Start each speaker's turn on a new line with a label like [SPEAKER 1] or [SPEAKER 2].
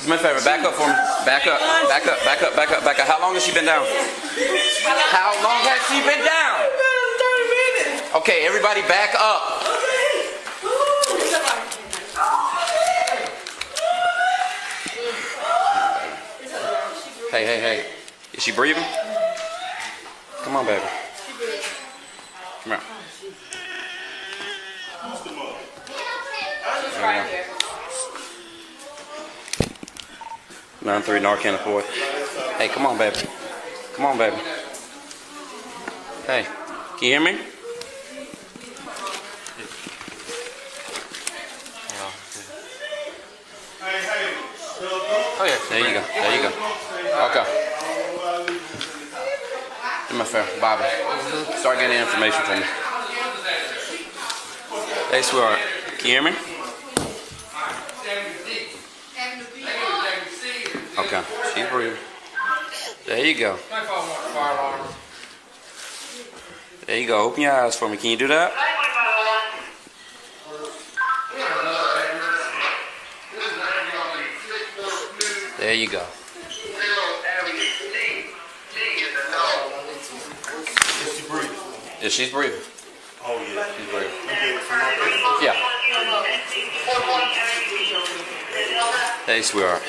[SPEAKER 1] Do me a favor, back up for me. Back up, back up, back up, back up, back up. How long has she been down? How long has she been down?
[SPEAKER 2] 30 minutes.
[SPEAKER 1] Okay, everybody back up. Hey, hey, hey. Is she breathing? Come on, baby. Come here.
[SPEAKER 2] Right here.
[SPEAKER 1] 9-3 Narcan deployed. Hey, come on, baby. Come on, baby. Hey, can you hear me? Oh yeah, there you go. There you go. Okay. Do my fair, Bobby. Start getting information from me. Hey, sweetheart. Can you hear me? Okay, she's breathing. There you go. There you go. Open your eyes for me. Can you do that? There you go. Yeah, she's breathing.
[SPEAKER 3] Oh yeah,
[SPEAKER 1] She's breathing.
[SPEAKER 3] yeah.
[SPEAKER 1] Hey, sweetheart.